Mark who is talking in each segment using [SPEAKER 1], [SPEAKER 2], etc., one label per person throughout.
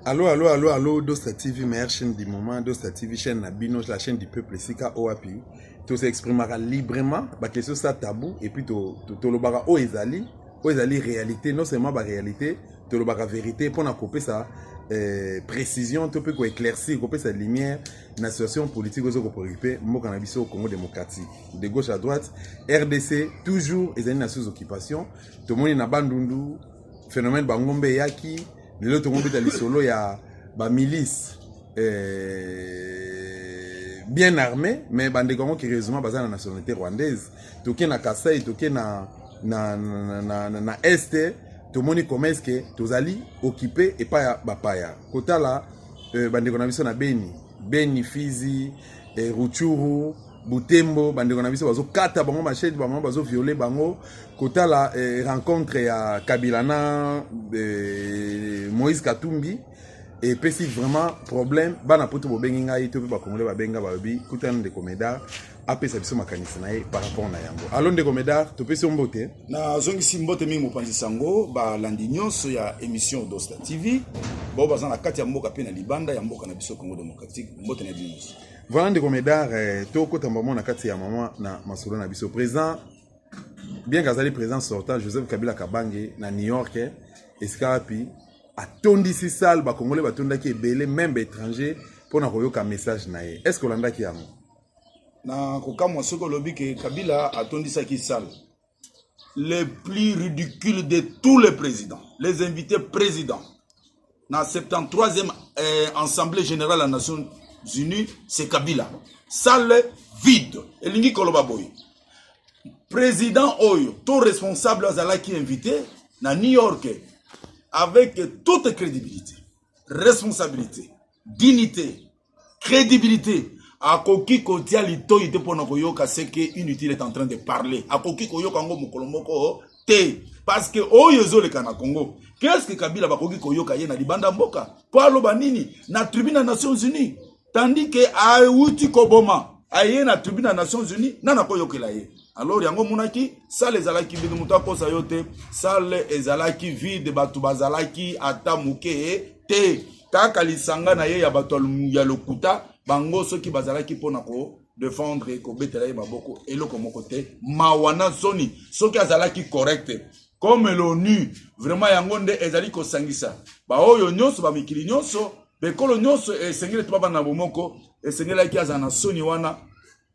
[SPEAKER 1] Allô, allô, allô, allô, Dosta TV, meilleure chaîne du moment, Dosta TV, chaîne Nabino, la chaîne du peuple, Sika OAPI. Tu s'exprimeras librement, bah question ça tabou, et puis tu le baras au ezali réalité, non seulement la réalité, tu le baras vérité, pour couper ça, précision, tu peux éclaircir, couper sa lumière, la situation politique, aux autres préoccupés, moi qu'on a vu au Congo démocratique, de gauche à droite, RDC, toujours, ils ont sous occupation, tout le monde est na bandundu, phénomène bangombe yaki. Lelo tout le monde est allé solo, il y a une milice bien armée, mais il y a qui résument basé la nationalité rwandaise. Tout le monde na Kasaï, tout le monde na Est, tout le monde commence que tous allés occupés et pas bapaya. Kota là, bandeko na biso na Beni, Fizi, Rutshuru, Butembo, bandeko na biso bazo kata bango machete, bango bazo violer bango. Kota la rencontre ya Kabilana, Moïse Katumbi, et puis si vraiment problème, bana poto bo bengi ngai to ba kongole ba benga ba bi kutana de komeda apesa biso makanisi na ye par rapport na yango. Alors de komeda to pesi mbote
[SPEAKER 2] na zongi si mbote mingi mopanzi sango ba landi nyonso ya émission Dosta TV bo baza na kati ya mboka pe na libanda ya mboka na biso Congo démocratique mbote na biso.
[SPEAKER 1] Voilà de komeda to kota mbamo na kati ya mama na masolo na biso présent. Bien qu'Azali président sortant Joseph Kabila Kabange na New York escarapi atondisi sal ba congolais batondaki ebele même étranger pour na koyoka message na ye. Est-ce que landaki yango
[SPEAKER 2] na kokamwa soko lobi ke Kabila atondisaki sal le plus ridicule de tous les présidents, les invités présidents na 73e assemblée générale des Nations Unies, c'est Kabila. Salle vide elingi koloba boy. Président Oyo, tout responsable Azala qui est invité na New York avec toute crédibilité, responsabilité, dignité, crédibilité. A koki kotia lito ite pona koyoka seke inutile est en train de parler. A koki koyoka ngo mukolomoko te parce que Oyo zo le kana Congo. Qu'est-ce que Kabila ba koki koyoka ye na libanda mboka? Palo banini na tribune des Nations Unies tandis que a uti koboma aye na tribune des Nations Unies na koyokela ye. Alors yango munaki sale ezalaki vide muta kosa yote sale ezalaki vide batu bazalaki ata muke te kaka lisanga na ye ya batu ya lokuta bango soki bazalaki pona ko défendre ko betela ye maboko eloko moko te mawana zoni soki azalaki correct comme l'ONU vraiment yango nde ezali ko sangisa ba oyo nyonso ba mikili nyonso bekolo nyonso esengele tubaba na bomoko esengela ki azana soni wana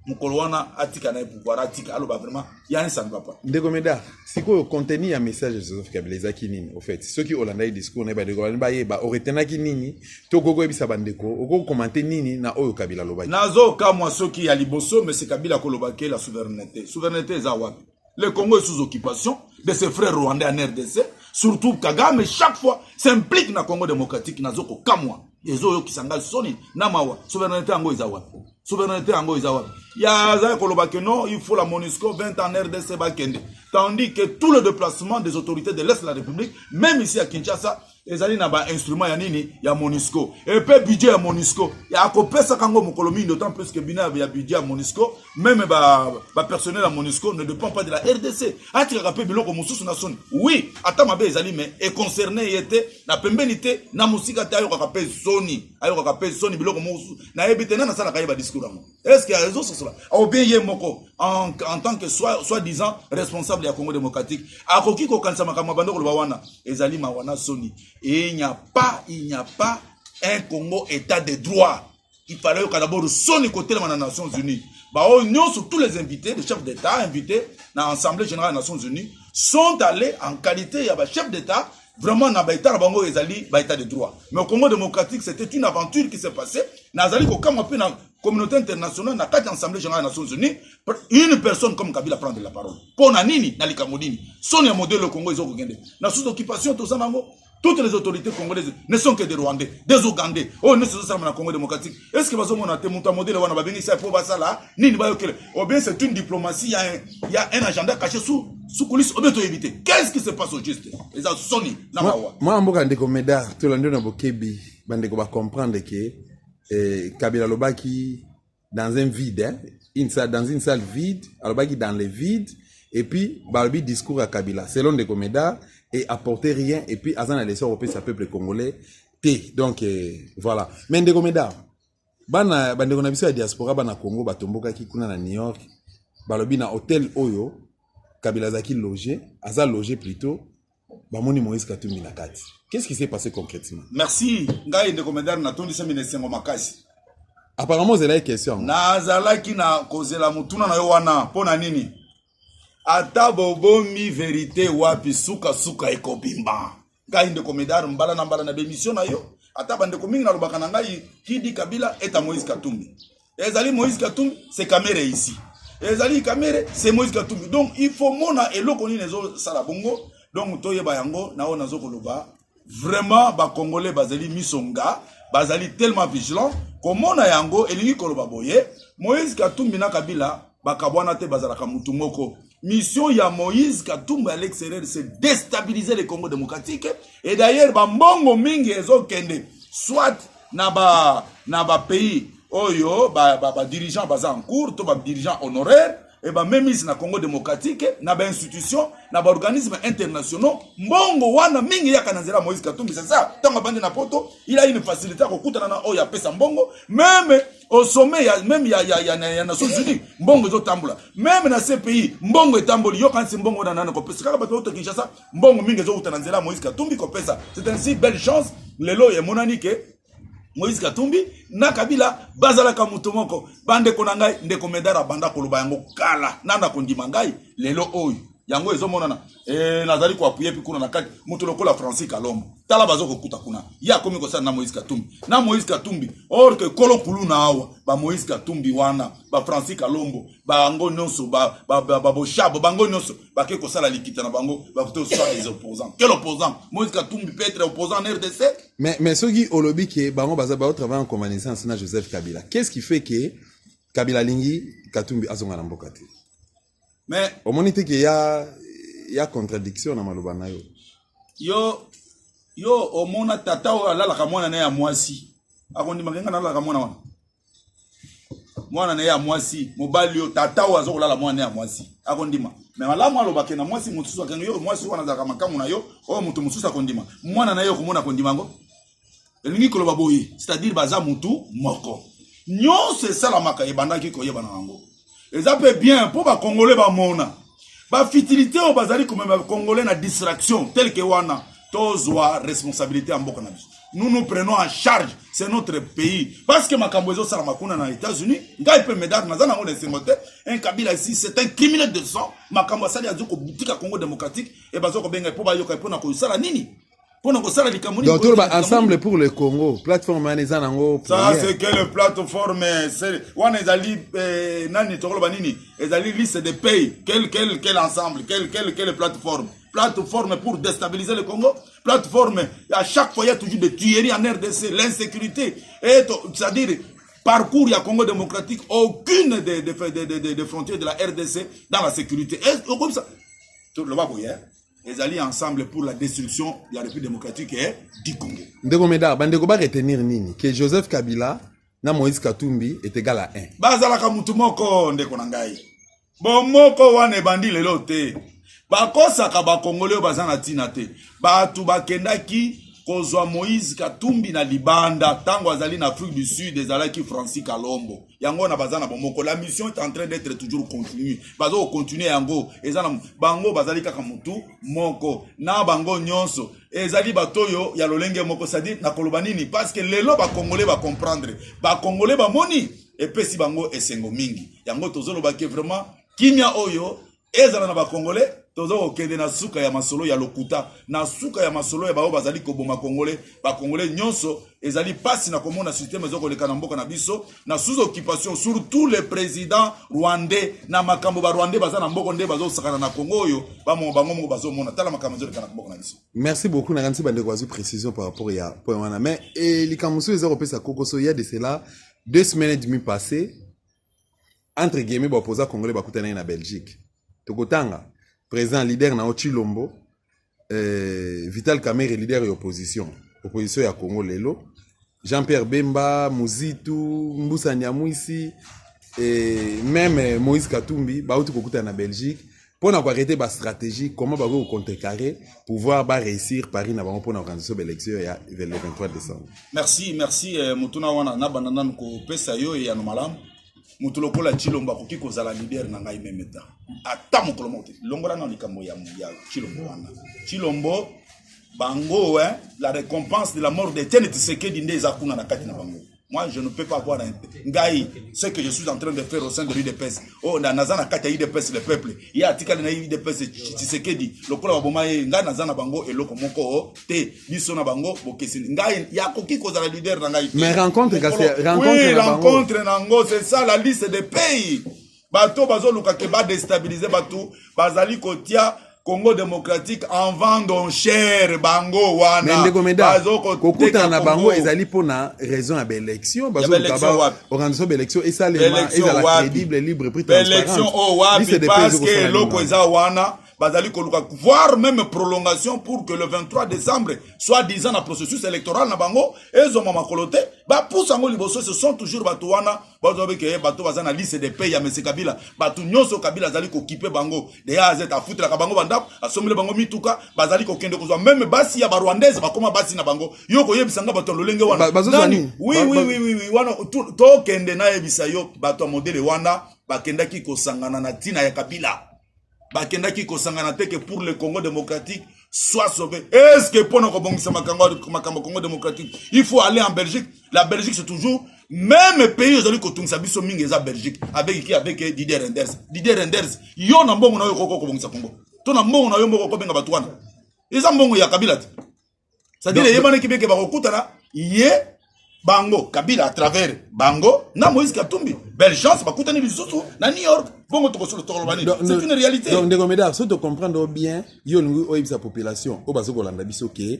[SPEAKER 2] Mukolowana atika na pouvoir atika aloba vraiment ya ça ne va pas.
[SPEAKER 1] Ndeko meda siko contenu ya message de Joseph Kabila ezaki nini au fait ceux qui Hollanda discours na ba de ba yeba oretenaki nini to gogo ebisa bandeko oko commenter nini na oyo Kabila lobaki.
[SPEAKER 2] Nazo kamwa soki ya liboso mais c'est Kabila kolobaki la souveraineté za wapi. Le Congo est sous occupation de ses frères rwandais en RDC, surtout Kagame chaque fois s'implique na Congo démocratique nazoko kamwa. Yezo yo kisangal soni na mawa souveraineté ango za wapi. Souveraineté ango izawa. Ya za kolobake non, il faut la MONUSCO 20 ans RDC bakende. Tandis que tout le déplacement des autorités de l'Est de la République, même ici à Kinshasa, les alliés n'ont pas instrument ya nini ya MONUSCO. Et puis budget ya MONUSCO. Ya kopesa kango mokolomi d'autant plus que bina ya budget ya MONUSCO, même ba personnel à MONUSCO ne dépend pas de la RDC. Ati kapé biloko mususu na soni. Oui, ata mabe ezali mais est concerné yete na pembenité na musika ta yo kapé soni. Ayo kapé soni biloko mususu. Na ebite na sala kayeba discours. Est-ce qu'il y a raison sur cela? Ou bien il y a moko en tant que soi-disant responsable du Congo démocratique. A koki ko kansa makama bando ko wana ezali mawana soni. Et il n'y a pas un Congo état de droit. Il fallait que d'abord soni côté de la Nations Unies. Bah on sur tous les invités, les chefs d'État invités dans l'Assemblée générale des Nations Unies sont allés en qualité ya ba chef d'État. Vraiment, na baïta bango ezali baïta de droit. Mais au Congo démocratique, c'était une aventure qui s'est passée. Nazali ko comme peu na communauté internationale, na quatre assemblée générale des Nations Unies, une personne comme Kabila prendre la parole. Pour na nini na likamodini. Son ya modèle au Congo ezoko gende. Na sous occupation to sanango. Toutes les autorités congolaises ne sont que des Rwandais, des Ougandais. Oh, ne sont pas dans le Congo démocratique. Est-ce que vous avez un modèle wana ba bengi ça pour ça là? Nini ba yokele. Ou bien c'est une diplomatie, il y a un agenda caché sous coulisses. Ou bien tu éviter. Qu'est-ce qui se passe au juste? Les Sony na mawa.
[SPEAKER 1] Moi mboka ndeko meda to lando na bokebi bandeko ba comprendre que Kabila lobaki dans un vide, dans une salle vide, lobaki dans le vide et puis balobi discours à Kabila selon ndeko meda et apporter rien et puis azan a laissé au peuple congolais T. Donc, voilà. Mais ndeko meda, bana bandeko na biso ya diaspora bana Congo batomboka ki kuna na New York, balobi na hôtel Oyo, Kabila zaki logé, aza logé plutôt, bamoni Moïse Katumbi na kati. Qu'est-ce qui s'est passé concrètement?
[SPEAKER 2] Merci. Ngai ndeko meda na tondi se minesengo makasi.
[SPEAKER 1] Apparemment, c'est la question.
[SPEAKER 2] Nazalaki na kozela mutuna na yo wana pona nini? Ata bobomi vérité wapi suka suka ekobimba. Ngai ndeko medar mbala na bémission na yo. Ata bandeko mingi na lobaka na ngai Kidi Kabila eta Moïse Katumbi. Ezali Moïse Katumbi, c'est Kamere ici. Ezali Kamere, c'est Moïse Katumbi. Donc il faut mona eloko ni nezo sala bongo. Donc toyeba yango na ona zo koloba. Vraiment ba congolais bazali misonga, bazali tellement vigilant. Komona yango elingi koloba boye, Moïse Katumbi na Kabila bakabwana te bazalaka mutu moko. Mission ya Moïse Katumbi à l'extérieur, c'est déstabiliser le Congo démocratique. Et d'ailleurs, bambongo mingi ezo kende, soit na ba pays oyo, ba dirigeant baza en cours, to ba dirigeant honoraire, et ba même ici na Congo démocratique, na ba institution, na ba organismes internationaux, mbongo wana mingi ya kanazela Moïse Katumbi, c'est ça. Tant bandi na poto, il a une facilité à kokutana na oya pesa mbongo, même au sommet, même il y a Nations Unies, mbongo zo tambula. Même dans ces pays, mbongo et tamboli, yo quand c'est mbongo na nana kopesa. Kaka bato oto Kinshasa, mbongo mingi zo utananzela Moïse Katumbi kopesa. C'est ainsi belle chance, lelo ye monani ke Moïse Katumbi na Kabila bazala ka mutu moko. Bande konangai ndeko medara banda koloba yango kala. Nanda kondima ngai lelo oyo. Yango ezo monana nazali ko appuyer pi kuna na kati mutu lokola Francis Kalombo. Tala bazo kokuta kuna. Ya komi ko sana na Moïse Katumbi. Na Moïse Katumbi or que kolo kulu na awa ba Moïse Katumbi wana ba Francis Kalombo ba ngo nyonso ba boshabo bango nyonso ba ke ko sala likita na bango ba koto soit les opposants. Quel opposant? Moïse Katumbi peut être opposant en RDC?
[SPEAKER 1] Mais ceux qui olobi que bango baza ba travailler en convalescence na Joseph Kabila. Qu'est-ce qui fait que Kabila lingi Katumbi azonga na mboka te?
[SPEAKER 2] Mais
[SPEAKER 1] au moment que y a contradiction na maloba na yo omona tata o la kamwana na ya mwasi akondi makenga na la kamwana mwana na ya mwasi mobali yo tata o azokola la mwana na ya mwasi akondima mais malamu alobake na mwasi mutusu akenga yo mwasi wana za kamakamu na yo o mutu mutusu akondima mwana na yo komona kondima ngo elingi koloba boyi c'est-à-dire baza mutu moko nyonse sala maka ebandaki ko yeba na ngo. Et ça peut bien pour les Congolais mona. Ba futilité au bazali comme les Congolais na distraction telle que wana tozwa responsabilité en boka na biso. Nous prenons en charge, c'est notre pays parce que makambozo sala makuna na États-Unis, ngai peut medar na zana ngone sengote, un Kabila ici c'est un criminel de sang, makambo sali azoko boutique Congo démocratique et bazoko benga pour ba yoka pour na ko sala nini? Donc, tout ensemble pour le Congo, plateforme Anezanango.
[SPEAKER 2] Ça, c'est quelle plateforme? C'est Nani Torobanini. Et liste de pays. Quel ensemble? Quelle plateforme? Plateforme pour déstabiliser le Congo. Plateforme, à chaque fois, il y a toujours des tueries en RDC, l'insécurité. C'est-à-dire, parcours, il y a Congo démocratique, aucune des frontières de la RDC dans la sécurité. Et comme ça, tout le monde, ils allaient ensemble pour la destruction de la République démocratique du Congo.
[SPEAKER 1] Ndeko Meda, bandeko ba retenir nini que Joseph Kabila na Moïse Katumbi est égal à 1.
[SPEAKER 2] Bazalaka mutu moko ndeko na ngai. Bon moko wane bandi lelo te. Bakosaka ba Congolais bazana tina te. Batu bakendaki kozwa Moïse Katumbi na libanda tango azali na Afrique du Sud ezalaki Francis Kalombo. Yango na bazana bomoko. La mission est en train d'être toujours continue. Bazo continuer yango. Ezana bango bazali kaka mutu moko. Na bango nyonso. Ezali batoyo ya lolenge moko sadi na koloba nini parce que lelo ba Congolais ba comprendre. Ba Congolais ba moni et pesi bango esengo mingi. Yango tozolo ba ke vraiment kimia oyo ezala na ba Congolais tozo okende na suka ya masolo ya lokuta na suka ya masolo ya bao bazali koboma Congolais ba Congolais nyonso ezali pasi na komona système ezoko leka na mboka na biso na sous occupation surtout les présidents rwandais na makambo ba rwandais bazana mboko nde bazo sakana na Congo yo ba bango mo bazo mona tala makambo ezoko leka na mboka na biso.
[SPEAKER 1] Merci beaucoup na kansi bande kwazu précision par rapport ya point wana mais likamuso ezoko pesa kokoso il y a de cela 2 semaines et demie passées entre guillemets ba opposants congolais bakutana na Belgique tokotanga président leader na Ochilombo, Vital Kamerhe leader de l'opposition ya Congo lelo, Jean-Pierre Bemba, Muzitu, Mbusa Nyamwisi et même Moïse Katumbi, bauti kokuta na Belgique, pour arrêter la stratégie, comment va vous contrecarrer pour pouvoir réussir Paris na pour organiser l'élection le 23 décembre.
[SPEAKER 2] Merci, Mutuna wana na banana ko pesa yo ya no malamu. Mutuloko la Chilombo ko kiko zala leader na ngai memeta. Ata mokolo mote. Longola na likambo ya Chilombo wana. Chilombo bango la récompense de la mort d'Étienne Tshisekedi ndé zakuna na kati na bango. Moi, je ne peux pas voir un Ngaï, ce que je suis en train de faire au sein de l'UDPS. Oh, dans Nazana Kata UDPS, le peuple. Il y a article dans l'UDPS, Tshisekedi. Le Kola Wabomaye, Nga Nazana Bango et Loko Moko, Te, Bisona Bango, Bokesin. Ngaï, il y a Koki Koza la leader dans Ngaï.
[SPEAKER 1] Mais rencontre,
[SPEAKER 2] oui, rencontre Nango, c'est ça la liste des pays. Bato, Bazo Lukakeba déstabiliser Bato, Bazali Kotia. Congo démocratique en vendant cher bango wana.
[SPEAKER 1] Mais ndeko meda kokuta na bango ezali pona raison ya élection bazo kaba organisation d'élection et ça les ezala crédible libre prix transparent.
[SPEAKER 2] Élection au wapi parce que loko eza wana bazali koluka voire même prolongation pour que le 23 décembre soit disant le processus électoral na bango ezo mama kolote ba pousse ngo liboso ce sont toujours bato wana bazo beke bato bazana liste des pays ya Monsieur Kabila bato nyonso Kabila zali ko kipe bango de A à Z a foutre la bango banda asomile bango mituka bazali ko kende kozwa même basi ya ba rwandaise bakoma basi na bango yoko yebisanga bato lolenge wana oui wana to kende na yebisa yo bato modele wana bakendaki kosangana na tina ya Kabila bakendaki kosangana te que pour le Congo démocratique soit sauvé. Est-ce que pour nous rebondir makambo Congo démocratique, il faut aller en Belgique. La Belgique c'est toujours même pays aujourd'hui que tout ça biso mingi za Belgique avec qui avec Didier Renders. Didier Renders yo na mbongo na yo koko kobongisa Congo. To na mbongo na yo mboko benga batwana. Eza mbongo ya Kabila. C'est-à-dire yebana kibeke ba kokutana ye Bango, Kabila à travers Bango, na Moïse Katumbi. Belle chance, bah coûter les autres, na New York. Bongo to sur le Torlobani. C'est une réalité.
[SPEAKER 1] Donc, Ndegomeda, si tu comprends bien, yo nungu oib sa population, o bazo kolanda biso ke,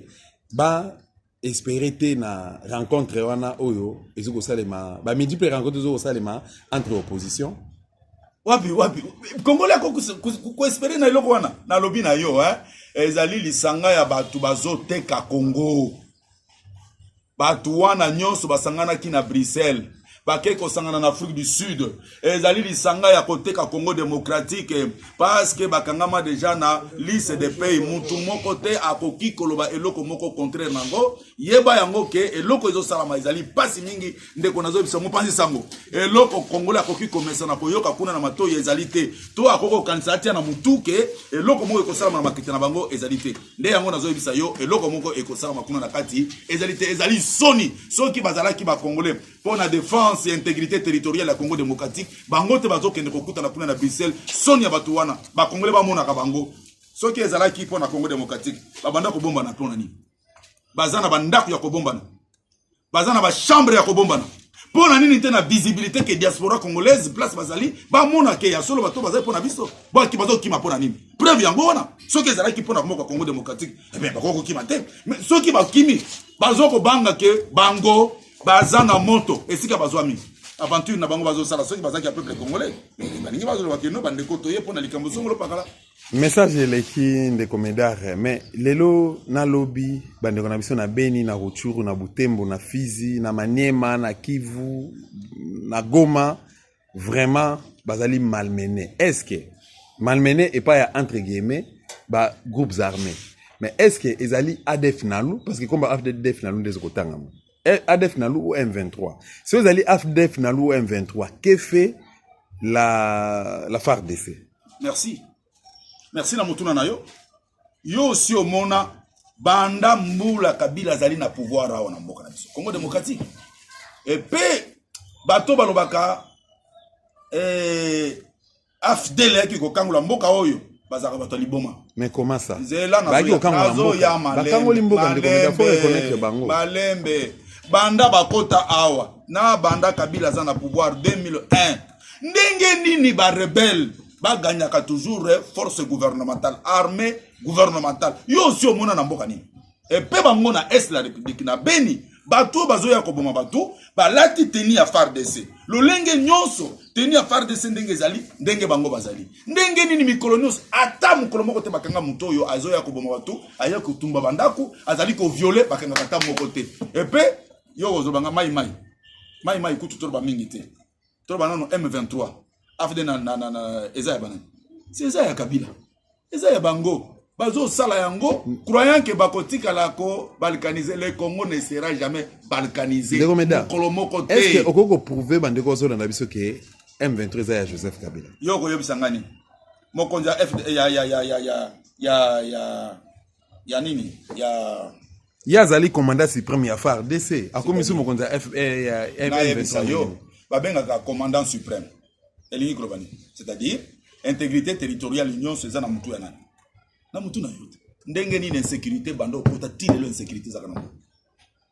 [SPEAKER 1] ba espérer te na rencontre wana oyo, ezoko salema, ba multiple rencontres ezoko salema entre opposition.
[SPEAKER 2] Wapi. Congolais ko espérer na iloko wana, na lobi na yo, ezali lisanga ya batu bazo teka Congo. Batu wana nyonso basangana ki na Bruxelles bake kosangana na Afrique du Sud ezali lisanga ya koteka Congo démocratique parce que bakangama déjà na liste des pays mutu moko te akoki koloba eloko moko contraire nango yeba yango ke eloko ezo salama ezali pasi mingi ndeko nazo biso mopanzi sango eloko Congolais akoki komesa na koyoka kuna na matoyi ezali te to akoko kandidatia na mutu ke eloko moko ekosalama na makete na bango ezali te nde yango nazo bisa yo eloko moko ekosalama kuna na kati ezali te ezali soni soki bazalaki ba Congolais pour la défense et intégrité territoriale ya Congo démocratique bango te bazo kende kokuta na kuna na Bruxelles soni ya batu wana ba Congolais ba mona ka bango soki ezalaki pour na Congo démocratique ba banda ko bomba na tona ni bazana bandako ya ko bomba na bazana ba chambre ya ko bomba na pour na nini te na visibilité que diaspora congolaise place bazali ba mona ke ya solo bato bazali pour na biso ba ki bazo kima pour na nini preuve yango wana soki ezalaki pour na Congo démocratique eh bien ba ko kima te mais soki ba kimi bazo ko banga ke bango bazana moto esika bazwami aventure na bango bazo sala soki bazaki ya peuple congolais baningi bazo lo bakeno bande ko toye pona likambo songolo pakala
[SPEAKER 1] message eleki ndeko Medar mais lelo na lobby bande kona biso na Beni na Rutshuru na Butembo na Fizi na Maniema na Kivu na Goma vraiment bazali malmené est-ce que malmené et pas entre guillemets ba groupes armés mais est-ce que ezali ADF nalu parce que comme ADF nalu des kotangama ADF Nalou ou M23. Si vous allez ADF Nalou ou M23, que fait la FARDC?
[SPEAKER 2] Merci. Merci na mutuna na yo. Yo aussi au mona banda mbula Kabila zali na pouvoir awa na mboka na biso. Congo démocratique. Et pe bato balobaka afdele ki ko kangula mboka oyo bazaka bato liboma.
[SPEAKER 1] Mais comment ça?
[SPEAKER 2] Zela na zo ya malembe. Banda bakota awa na banda Kabila za na pouvoir 2001 ndenge nini ba rebelle ba gagnaka toujours force gouvernementale armée gouvernementale yo si omona na mboka nini et pe bango na est la république na Beni bato bazoya ko boma bato ba lati teni ya FARDC lolenge nyonso teni ya FARDC ndenge zali ndenge bango bazali ndenge nini mikolonios ata mukolo moko te bakanga muto oyo azoya ko boma bato aya ko tumba bandaku azali ko violer bakanga kata moko te et pe yo ozobanga mai kutu toroba mingi te toroba nano M23 afde na eza bana c'est ça ya Kabila. C'est ça ya bango. Bazo sala yango, croyant que bakotika lako balkaniser, le Congo ne sera jamais balkanisé.
[SPEAKER 1] Est-ce que Okoko prouver bandeko zo na biso que M23 ya Joseph Kabila?
[SPEAKER 2] Yo ko yobisangani. Mokonza F ya nini?
[SPEAKER 1] Yazali commandant suprême ya FARDC. Akomisu mokonza F ya M23
[SPEAKER 2] yo. Babenga commandant suprême. Elingi Krobani. C'est-à-dire intégrité territoriale union seza na mutu ya nani. Na mutu na yote. Ndenge ni insécurité bando kota tire l'insécurité zakana.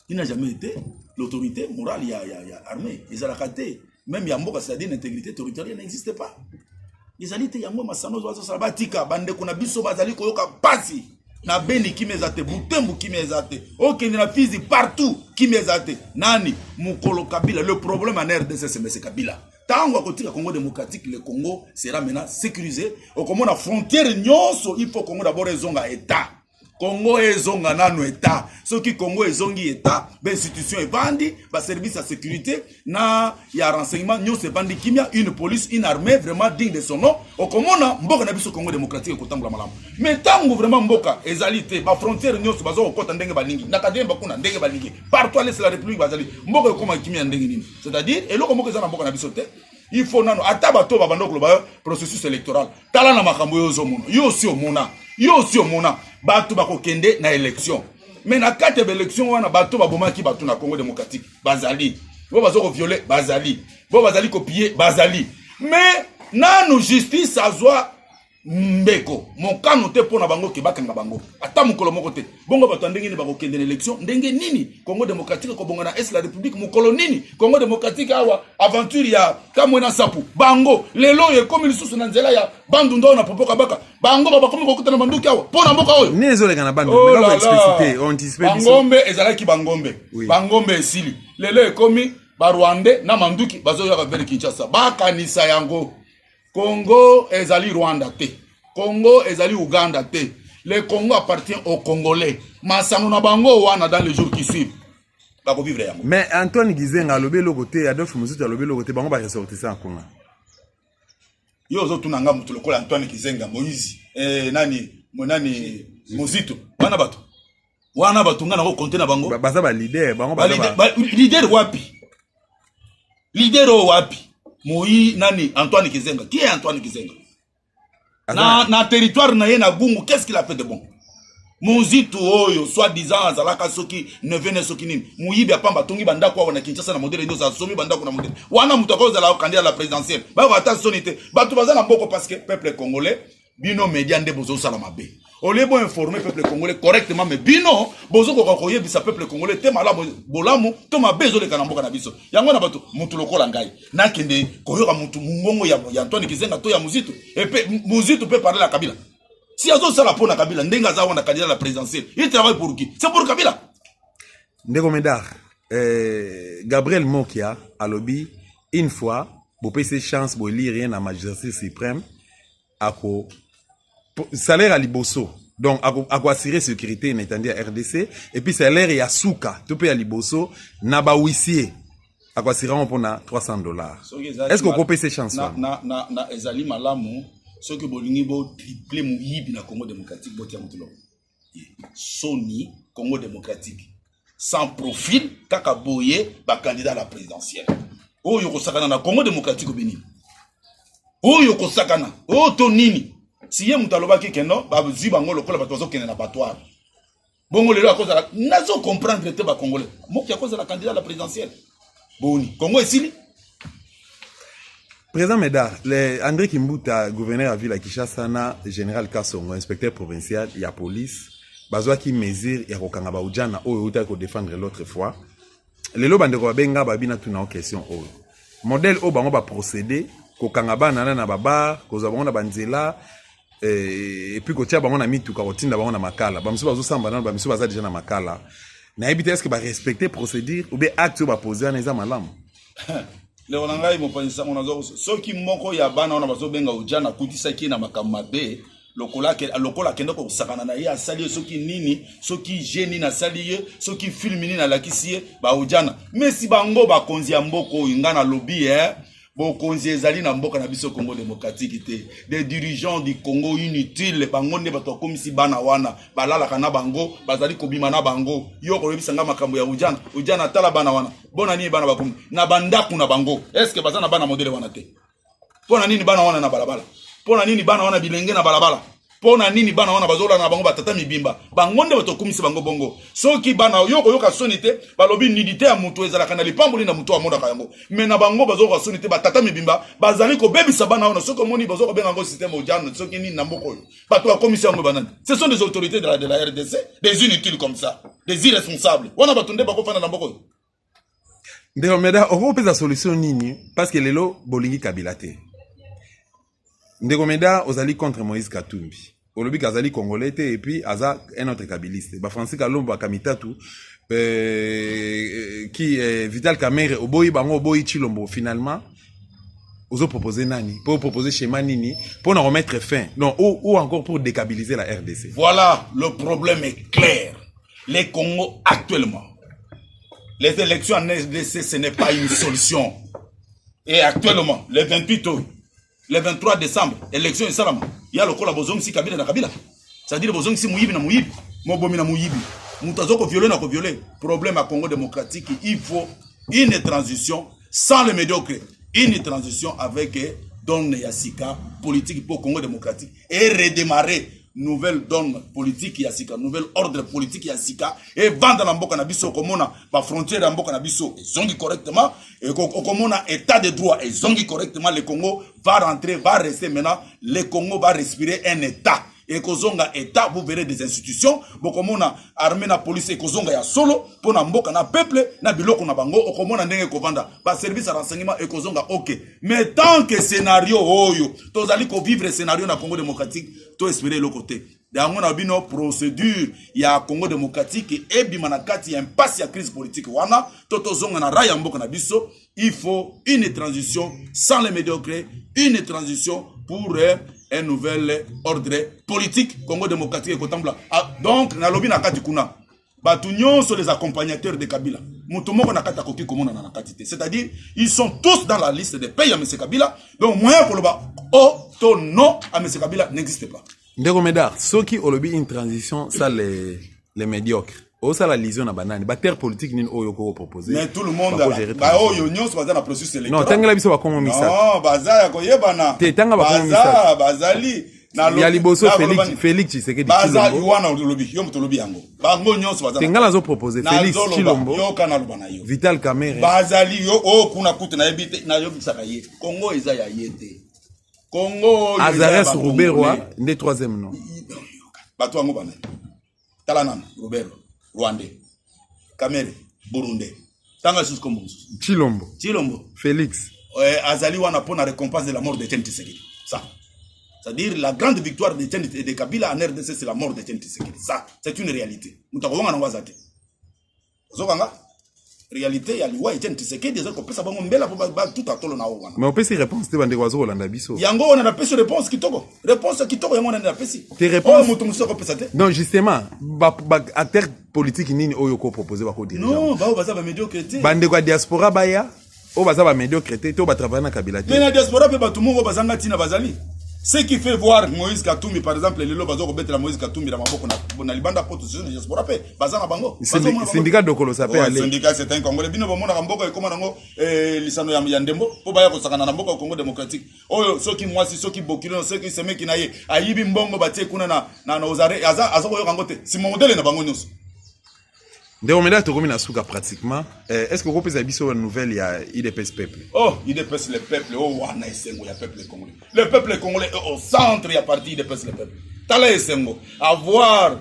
[SPEAKER 2] Il n'a jamais été l'autorité morale ya armée. Ils ont raté. Même Yamboka, c'est-à-dire l'intégrité territoriale n'existe pas. Les alliés Yambo Masano Zoazo Sabatika, Bande Konabiso Bazali Koyoka Pasi, na Beni Kimezate, Butembu Kimezate, ok, na Fizi partout Kimezate, Nani, Mukolo Kabila. Le problème en RDC, c'est Kabila. Tant qu'on continue le Congo démocratique, le Congo sera maintenant sécurisé. Au Congo, la frontière, il faut qu'on d'abord raison à État. Congo ezonga nano État. Ce qui Congo ezongi État, ben institution est bandi, ba service à sécurité, na ya renseignement, nyo se bandi kimia, une police, une armée vraiment digne de son nom. Au Komona, mboka na biso Congo démocratique ekotambula malamu. Mais tango vraiment mboka ezalité, ba frontière nyo se bazo okota ndenge balingi. Nakademba kuna ndenge balingi. Partout à l'est de la République bazali. Mboka koma kimia ndenge nini. C'est-à-dire eloko mboka za na mboka na biso te. Il faut nano ataba to babandoko ba processus électoral. Tala na makambo yo zo mona. Yo aussi omona. Bato bakokende na élection. Mais na carte d'élection wana bato babomaki bato na Congo démocratique bazali. Bo bazo violer bazali. Bo bazali copier bazali. Mais nanu justice azwa mbeko. Mon kanu te pona bango ke bakanga bango. Ata mukolo moko te. Bongo bato ndenge ni bakokende na élection, ndenge nini Congo démocratique ko bonga na est la République mukolo nini Congo démocratique awa aventure ya kamwena sapu. Bango lelo ye komi lisusu na nzela ya bandu ndo na popoka baka. Bango baba komi kokutana banduki awa. Pona mboka oyo.
[SPEAKER 1] Ni ezoleka na bandu. Mais on expliciter, on anticipe.
[SPEAKER 2] Bangombe ezalaki bangombe. Oui. Bangombe esili. Lelo ye komi ba Rwanda na manduki bazo ya vers Kinshasa. Bakanisa yango. Congo ezali Rwanda te. Congo ezali Uganda te. Le Congo appartient aux Congolais. Masano na bango wana dans les jours qui suivent. Bako vivre yango.
[SPEAKER 1] Mais Antoine Gizenga lobé le côté, Adolphe Musutu lobé le côté, bango ba ressortissant Konga.
[SPEAKER 2] Yo zo tunanga mutu lokola Antoine Gizenga Moïse. Nani Mozito. Wana bato ngana ko compter na bango.
[SPEAKER 1] Baza ba leader, bango ba
[SPEAKER 2] leader wapi? Leader wapi? Moïse nani Antoine Gizenga. Qui est Antoine Gizenga? Na territoire na yena Gungu, qu'est-ce qu'il a fait de bon? Mozito oyo soi-disant azalaka soki nevene soki nini muyibi apamba tongi bandako wana Kinshasa na modèle ndoza somi bandako na modèle wana mutako za la candidat à la présidentielle ba bata sonité batu bazana mboko parce que peuple congolais bino média nde bozo sala mabe ole bo informer peuple congolais correctement mais bino bozo ko koyebisa peuple congolais te malamu bolamu to mabezo le kana mboka na biso yango na batu mutu lokola ngai nakende koyoka mutu mungongo ya Antoine Gizenga to ya Muzito et puis Muzito peut parler la Kabila. Si Azo sala pona Kabila, ndenga za wana candidat à la présidentielle, il travaille pour qui? C'est pour Kabila.
[SPEAKER 1] Ndeko Medar, Gabriel Mokia a lobby une fois, pour payer ses chances pour lire rien à magistrat suprême, à quoi salaire à Liboso. Donc, à quoi assurer sécurité, n'étendue à RDC, et puis salaire et à Souka, tout paye à Liboso, naba huissier, à quoi assurer on pour $300. Est-ce qu'on peut payer ses chances?
[SPEAKER 2] Na ezali malamu. Ce que bolingi bo triplé muyibi na Congo démocratique bo tia mutulo. Sony Congo démocratique sans profil kaka boye ba candidat à la présidentielle. Oyo ko sakana na Congo démocratique obeni. Oyo ko sakana o to nini. Si ye mutaloba ki keno ba ziba ngolo kola bato zo kena na batoire. Bongo lelo akoza nazo comprendre te ba congolais. Mo ki akoza la candidat à la présidentielle. Boni Congo esili.
[SPEAKER 1] Président Médard, André Kimbuta, gouverneur à ville à Kinshasa, général Kassongo, inspecteur provincial, il y a police, bazwa qui mesure ya kokanga ujana oyo uta ko défendre l'autre fois. Lelo bande ko benga babina tuna question oyo. Modèle o bango ba procéder kokanga bana na baba, ko za bango na banzela et puis ko tia bango na mitu ka kotinda bango na makala. Ba misu bazo samba na ba misu baza déjà na makala. Na ebité est-ce que ba respecter procédure ou bien acte ba poser na eza malamu.
[SPEAKER 2] Le onangai mopanisa monazo soki moko ya bana ona bazo benga ujana kutisa ki na makamabe lokola kenda ko sakana na ya sali soki nini soki geni na sali soki film nini na lakisi ba ujana mais si bango ba konzi ya mboko ingana lobby bokonzi ezali na mboka na biso Congo démocratique te. Des dirigeants du Congo inutiles bango nde bato komisi bana wana balalaka na bango bazali kobima na bango yo kolebisanga makambo ya ujana tala bana wana bona nini bana bakomi na bandaku na bango est-ce que bazana bana modele wana te pona nini bana wana na balabala pona nini bana wana bilenge na balabala pona nini bana wana bazola na bango batata mibimba bango nde bato komisi bango bongo soki bana yoko yoka sonite balobi nidité ya mutu ezalaka na lipamboli na mutu amonaka yango mais na bango bazoka sonite batata mibimba bazali kobebisa bana wana soki moni bazoka benga ngo système ojano soki nini na mboko yo bato bakomisi yango banani ce sont des autorités de la RDC des inutiles comme ça des irresponsables wana bato nde bakofana na mboko yo
[SPEAKER 1] ndeko meda okopesa solution nini parce que lelo bolingi Kabila te ndeko meda ozali contre Moïse Katumbi olobi kazali congolais te et puis aza un autre kabiliste ba Francis Kalombo akamitatu qui Vital Kamerhe oboyi bango oboyi Chilombo finalement ozo proposer nani pour proposer schéma nini pour en remettre fin non ou encore pour décabiliser la RDC.
[SPEAKER 2] Voilà, le problème est clair. Les Congo actuellement, les élections en RDC, ce n'est pas une solution. Et actuellement, le 28 août, le 23 décembre, élection et salam, il y a le col à Bozong si Kabila na Kabila. C'est-à-dire Bozong si Mouyibi na Mouyibi, Mobomi na Mouyibi. Moutazoko violé na violé. Problème à Congo démocratique, il faut une transition sans le médiocre. Une transition avec donne Yassika, politique pour Congo démocratique. Et redémarrer nouvelle donne politique Yassika, nouvelle ordre politique Yassika. Et vendre la mboka na biso, comme on a la frontière de mboka na biso, et zongi correctement. Et comme on a état de droit, et zongi correctement, le Congo va rentrer, va rester maintenant. Le Congo va respirer un état. Et kozonga état, vous verrez des institutions. Bon, comme on a armée, la police, et kozonga ya solo, pour na mboka na peuple, na biloko na bango, ou comme on a ndenge kovanda, ba service à renseignement, et kozonga, ok. Mais tant que scénario, oyo, tozali ko vivre scénario na Congo démocratique, to espérer le côté. Dans a bino procédure, il y a Congo démocratique, et bimanakati, il y a un passe, il y a crise politique, wana, totozonga na raya mboka na biso, il faut une transition sans les médiocres, une transition pour un nouvel ordre politique Congo démocratique et Kotambla. Ah, donc, na lobi na kati kuna. Batunyon sont les accompagnateurs de Kabila. Moutoumoko na kata koki komona na katité. C'est-à-dire, ils sont tous dans la liste des pays à M. Kabila. Donc, moyen pour le bas, ton nom à M. Kabila n'existe pas.
[SPEAKER 1] Ndeko Medar, ceux qui ont une transition, ça les médiocres. Oh, ça la lision na banane. Bactère politique ni oyo ko proposer.
[SPEAKER 2] Mais tout le monde ba oyo nyonso baza na processus électoral.
[SPEAKER 1] Non, tangela biso ba komo misa.
[SPEAKER 2] Non, baza ya koyebana.
[SPEAKER 1] Te tanga ba komo misa.
[SPEAKER 2] Bazali
[SPEAKER 1] na ya liboso Félix Tshisekedi
[SPEAKER 2] baza yuana lobby, yo mutolobi yango. Bango nyonso baza.
[SPEAKER 1] Tengala zo proposer Félix Tshilombo.
[SPEAKER 2] Yo kana lobana yo.
[SPEAKER 1] Vital Kamerhe.
[SPEAKER 2] Bazali yo kuna kutu na yebite na yo bisaka ye. Congo eza ya yete. Congo
[SPEAKER 1] Azares Rouberwa, né troisième nom.
[SPEAKER 2] Bato yango bana. Talanam Roberto. Rwandais, Kamerhe, Burundais. Tanga sous comme
[SPEAKER 1] Tshilombo. Félix.
[SPEAKER 2] Azali wana pour la récompense de la mort de Etienne Tshisekedi. Ça. C'est-à-dire la grande victoire de Etienne et de Kabila en RDC, c'est la mort de Etienne Tshisekedi. Ça, c'est une réalité. Mutakonga na wazate. Zokanga. Réalité ya liwa Etienne Tshisekedi ezako pesa bango mbela ba tout atolo na wana.
[SPEAKER 1] Mais on peut se réponse te bande wazo Rolanda biso.
[SPEAKER 2] Yango on a pesi réponse kitoko. Réponse kitoko yango on a pesi.
[SPEAKER 1] Tes réponses.
[SPEAKER 2] Oh mutu musoko pesa te.
[SPEAKER 1] Non, justement, ba acteur politique nini oyo ko proposer ba ko dirigeant.
[SPEAKER 2] Non, ba baza ba médiocrité.
[SPEAKER 1] Bande kwa diaspora baya, o baza ba médiocrité, to ba travailler na Kabila te.
[SPEAKER 2] Mais na diaspora pe ba tout monde bazanga tina bazali. Ce qui fait voir Moïse Katumbi, par exemple, les lots bazoko bettre la Moïse Katumbi, la maboko na libanda poto sur les diaspora pe bazanga bango.
[SPEAKER 1] Syndicat de Kolo s'appelle aller.
[SPEAKER 2] Syndicat c'est un Congolais. Bino bomona kamboko e koma nango lisano ya ndembo po baya ko sakana na mboka Congo démocratique. Oyo soki mwasi soki bokilo soki semeki na ye ayibi mbongo batie kuna na ozare azako yo kangote. Si modèle na bango nyonso.
[SPEAKER 1] Ndeko Medar to komina suka pratiquement. Est-ce que vous pouvez abiso une nouvelle il y a IDPS peuple?
[SPEAKER 2] Oh, IDPS le peuple, oh wana esengo ya peuple congolais. Le peuple congolais est au centre, il y a parti IDPS le peuple. Tala esengo, avoir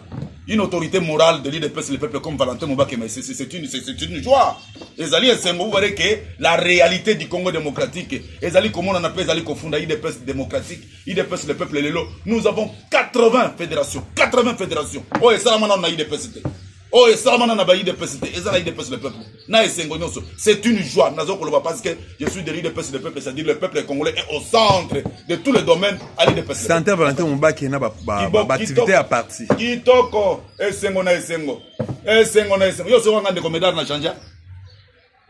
[SPEAKER 2] une autorité morale de l'IDPS le peuple comme Valentin Moubaké, mais c'est une joie. Ezali esengo, vous verrez que la réalité du Congo démocratique, ezali comment on appelle ezali kofunda IDPS démocratique, IDPS le peuple lelo. Nous avons 80 fédérations. Oh, et ça là maintenant on a IDPS. Oh, et ça, maintenant, on a baillé de PCT. Et ça, il dépasse le peuple. C'est une joie. Parce que je suis de l'IDPS le peuple. C'est-à-dire le peuple congolais est au centre de tous les domaines à l'IDPS.
[SPEAKER 1] Santé Valentin Moubaké n'a pas activité à partir.
[SPEAKER 2] Kitoko. Esengo na esengo. Esengo na esengo. Yo, c'est un de Comedar na chanja.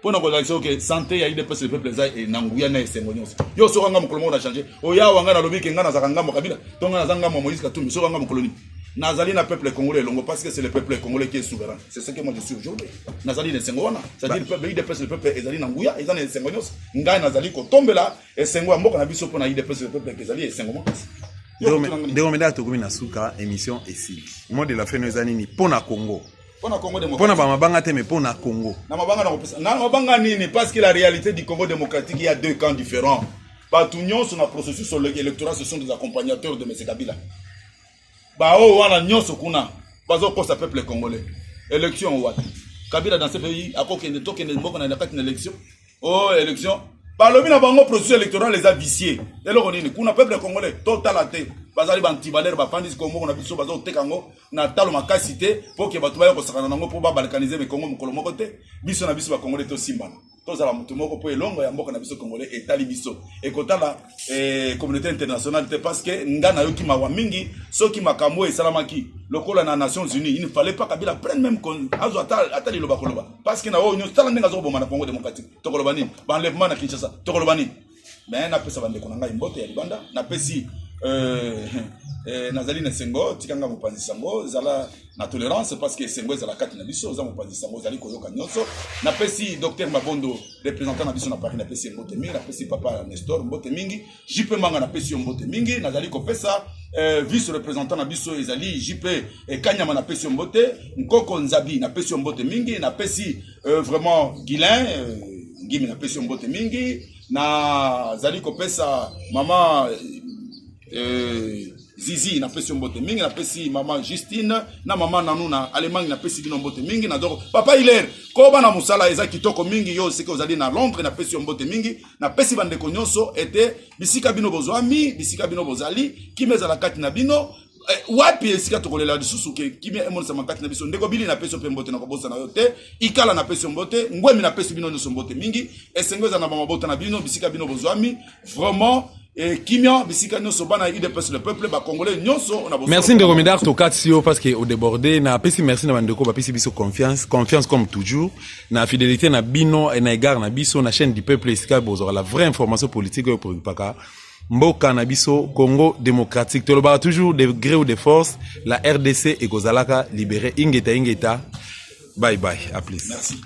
[SPEAKER 2] Pour nous dire que santé ya IDPS le peuple za et nanguya na esengo nyonso. Yo so kanga mukolo na changer. Oya wanga na lobi ke ngana za kanga Kabila. Tonga na zanga mo Moïse Katumbi so kanga mukolo ni. Nazali na peuple congolais longo parce que c'est le peuple congolais qui est souverain. C'est ce que moi je suis aujourd'hui. Nazali ne sengo wana. C'est-à-dire le peuple IDPS le peuple ezali nanguya ezali esengo nyonso. Ngai nazali ko tombela esengo mboka na biso pona IDPS le peuple ezali esengo makasi.
[SPEAKER 1] Déomeda Tokomi Nasuka, émission ici. Moi de la fin de années, pour na Congo.
[SPEAKER 2] Pour na Congo démocratique.
[SPEAKER 1] Pour na Bamabanga te mais pour na Congo.
[SPEAKER 2] Na mabanga nini parce que la réalité du Congo démocratique, il y a deux camps différents. Batunion sur le processus électoral, ce sont des accompagnateurs de M. Kabila. Bao wana nyonso kuna. Bazo ko sa peuple congolais. Élection what? Kabila dans ce pays a quoi que token mboko na une élection. Oh élection. Balobi na bango processus électoral les a viciés. Lelo nini kuna peuple congolais total até. Bazali bantibaler ba fandis Congo na biso bazo tekango na talo makasi te pour que batu ba ko sakana nango pour ba balkaniser me Congo mukolo moko te. Biso na biso ba congolais to simbana. Tozala mutu moko po elongo ya mboka na biso congolais etali biso. Et kotala communauté internationale te parce que ngana yo ki mawa mingi soki makambo e salamaki lokola na Nations Unies il ne fallait pas Kabila prenne même azo atali loba koloba parce que na o nyo tala ndenga zo bomana Congo démocratique to koloba nini ba enlèvement na Kinshasa to koloba nini mais na pesa bande konanga imbote ya libanda na pesi nazali na sengo tikanga mopanzi sango zala na tolérance parce que sengo zala kati na biso za mopanzi sango zali koyoka nyonso na pesi docteur Mabondo représentant na biso na Paris na pesi mbote mingi na pesi papa Nestor mbote mingi JP Manga na pesi mbote mingi nazali ko pesa vice représentant na biso ezali JP Kanyama na pesi mbote Nkoko Nzabi na pesi mbote mingi na pesi vraiment Guilin Ngimi na pesi mbote mingi na zali ko pesa mama Zizi na pesi mbote mingi na pesi mama Justine na mama Nanuna Allemagne na pesi bino mbote mingi na doko papa Hilaire ko bana musala eza kitoko mingi yo sike ozali na Londres na pesi mbote mingi na pesi bandeko nyonso ete bisika bino bozwami bisika bino bozali kimeza la kati na bino wapi esika tokolela lisusu ke kimia emonisa makati na biso ndeko bili na pesi pe mbote na kobosa na yo te ikala na pesi mbote ngwemi na pesi bino nyonso mbote mingi esengeza na mabota na bino bisika bino bozwami vraiment Kimia, bisika nyonso bana IDPS le peuple ba congolais nyonso on a besoin.
[SPEAKER 1] Merci de remettre to katio parce que au débordé na pesi merci na bandeko ba pesi biso confiance comme toujours na fidélité na bino et na égard na biso na chaîne du peuple esika bozora la vraie information politique pour paka mboka na biso Congo démocratique to lo toujours de gré ou de force la RDC et Gozalaka libéré ingeta bye bye à plus.
[SPEAKER 2] Merci.